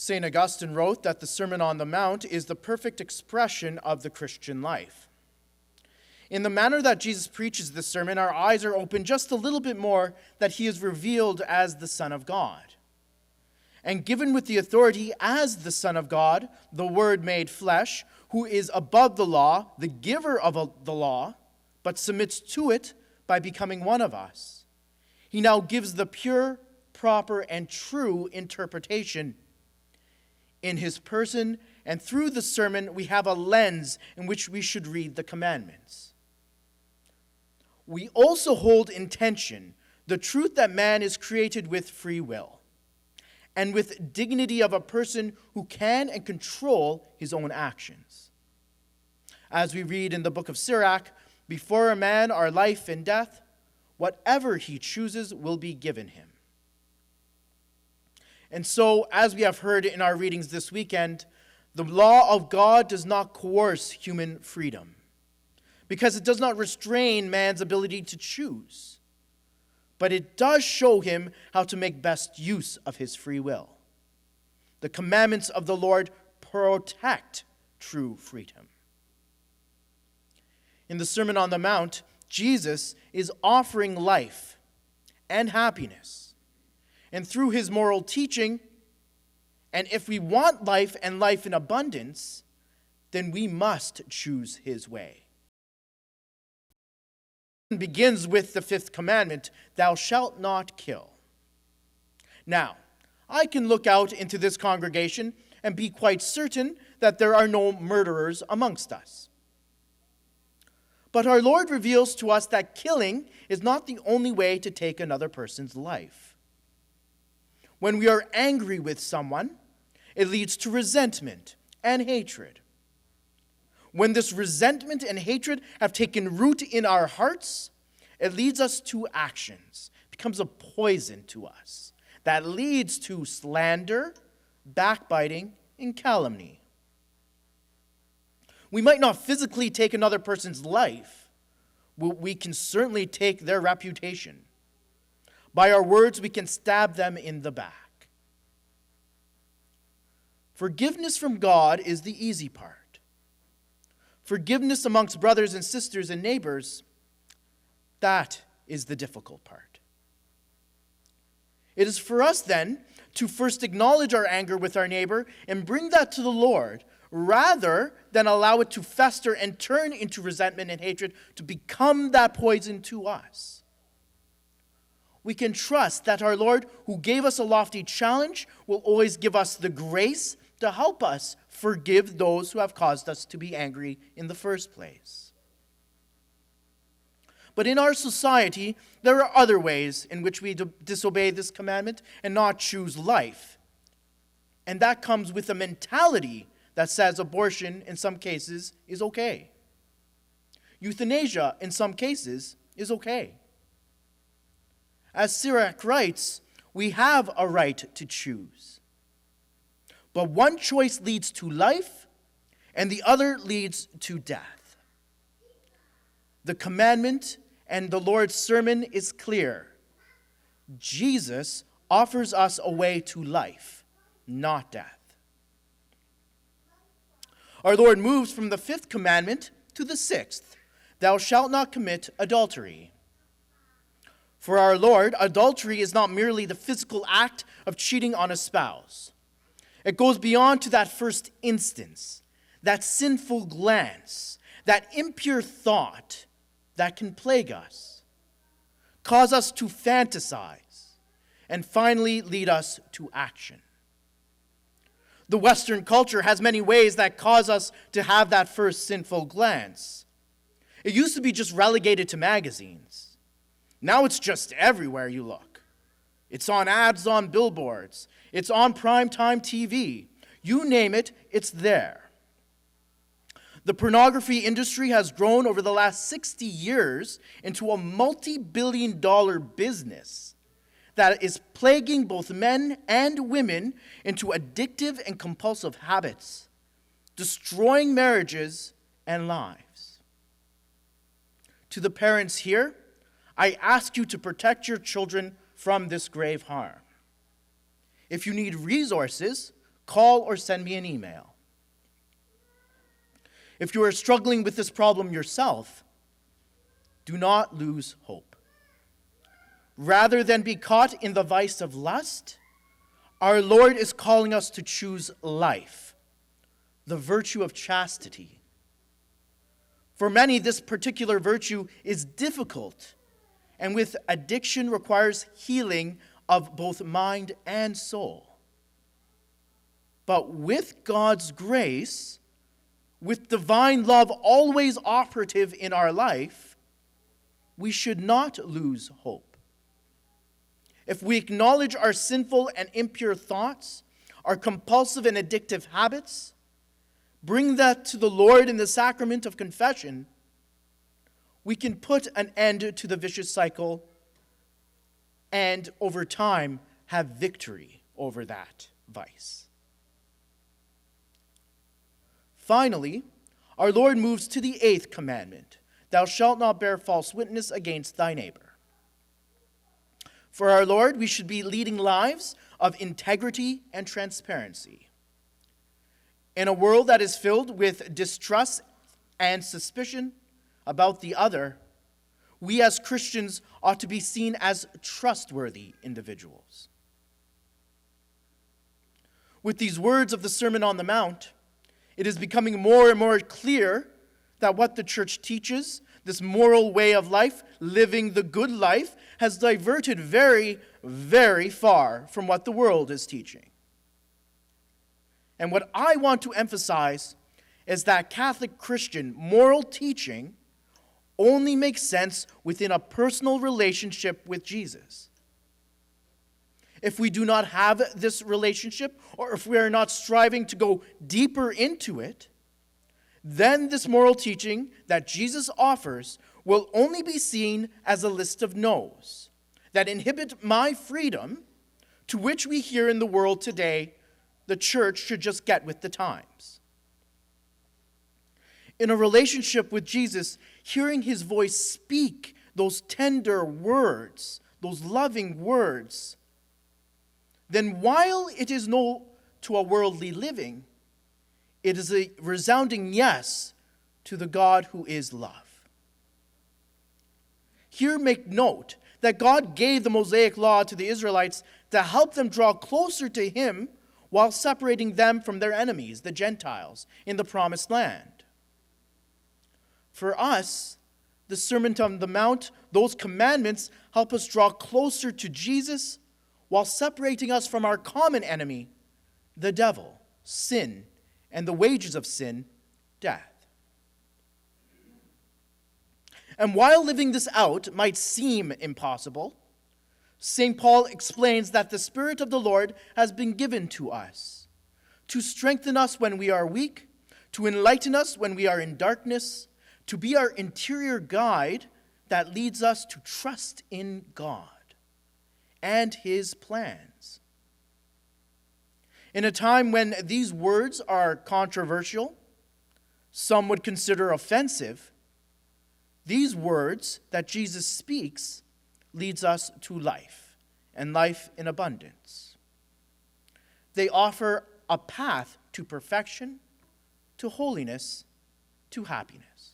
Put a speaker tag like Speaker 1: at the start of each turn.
Speaker 1: St. Augustine wrote that the Sermon on the Mount is the perfect expression of the Christian life. In the manner that Jesus preaches this sermon, our eyes are opened just a little bit more that he is revealed as the Son of God. And given with the authority as the Son of God, the Word made flesh, who is above the law, the giver of the law, but submits to it by becoming one of us. He now gives the pure, proper, and true interpretation in his person, and through the sermon we have a lens in which we should read the commandments. We also hold in tension the truth that man is created with free will and with dignity of a person who can and control his own actions. As we read in the book of Sirach, before a man are life and death, whatever he chooses will be given him. And so, as we have heard in our readings this weekend, the law of God does not coerce human freedom because it does not restrain man's ability to choose, but it does show him how to make best use of his free will. The commandments of the Lord protect true freedom. In the Sermon on the Mount, Jesus is offering life and happiness. And through his moral teaching, and if we want life and life in abundance, then we must choose his way. It begins with the fifth commandment, thou shalt not kill. Now, I can look out into this congregation and be quite certain that there are no murderers amongst us. But our Lord reveals to us that killing is not the only way to take another person's life. When we are angry with someone, it leads to resentment and hatred. When this resentment and hatred have taken root in our hearts, it leads us to actions. It becomes a poison to us that leads to slander, backbiting, and calumny. We might not physically take another person's life, but we can certainly take their reputation. By our words, we can stab them in the back. Forgiveness from God is the easy part. Forgiveness amongst brothers and sisters and neighbors, that is the difficult part. It is for us then to first acknowledge our anger with our neighbor and bring that to the Lord, rather than allow it to fester and turn into resentment and hatred to become that poison to us. We can trust that our Lord, who gave us a lofty challenge, will always give us the grace to help us forgive those who have caused us to be angry in the first place. But in our society, there are other ways in which we disobey this commandment and not choose life. And that comes with a mentality that says abortion in some cases is okay. Euthanasia in some cases is okay. As Sirach writes, we have a right to choose. But one choice leads to life, and the other leads to death. The commandment and the Lord's sermon is clear. Jesus offers us a way to life, not death. Our Lord moves from the fifth commandment to the sixth, thou shalt not commit adultery. For our Lord, adultery is not merely the physical act of cheating on a spouse. It goes beyond to that first instance, that sinful glance, that impure thought that can plague us, cause us to fantasize, and finally lead us to action. The Western culture has many ways that cause us to have that first sinful glance. It used to be just relegated to magazines. Now it's just everywhere you look. It's on ads on billboards. It's on primetime TV. You name it, it's there. The pornography industry has grown over the last 60 years into a multi-billion-dollar business that is plaguing both men and women into addictive and compulsive habits, destroying marriages and lives. To the parents here, I ask you to protect your children from this grave harm. If you need resources, call or send me an email. If you are struggling with this problem yourself, do not lose hope. Rather than be caught in the vice of lust, our Lord is calling us to choose life, the virtue of chastity. For many, this particular virtue is difficult, and with addiction requires healing of both mind and soul. But with God's grace, with divine love always operative in our life, we should not lose hope. If we acknowledge our sinful and impure thoughts, our compulsive and addictive habits, bring that to the Lord in the sacrament of confession, we can put an end to the vicious cycle and, over time, have victory over that vice. Finally, our Lord moves to the 8th commandment: thou shalt not bear false witness against thy neighbor. For our Lord, we should be leading lives of integrity and transparency. In a world that is filled with distrust and suspicion about the other, we as Christians ought to be seen as trustworthy individuals. With these words of the Sermon on the Mount, it is becoming more and more clear that what the church teaches, this moral way of life, living the good life, has diverted very, very far from what the world is teaching. And what I want to emphasize is that Catholic Christian moral teaching only makes sense within a personal relationship with Jesus. If we do not have this relationship, or if we are not striving to go deeper into it, then this moral teaching that Jesus offers will only be seen as a list of no's that inhibit my freedom, to which we hear in the world today the church should just get with the times. In a relationship with Jesus, hearing his voice speak those tender words, those loving words, then while it is no to a worldly living, it is a resounding yes to the God who is love. Here make note that God gave the Mosaic law to the Israelites to help them draw closer to him while separating them from their enemies, the Gentiles, in the Promised Land. For us, the Sermon on the Mount, those commandments help us draw closer to Jesus while separating us from our common enemy, the devil, sin, and the wages of sin, death. And while living this out might seem impossible, St. Paul explains that the Spirit of the Lord has been given to us to strengthen us when we are weak, to enlighten us when we are in darkness, to be our interior guide that leads us to trust in God and his plans. In a time when these words are controversial, some would consider offensive, these words that Jesus speaks leads us to life, and life in abundance. They offer a path to perfection, to holiness, to happiness.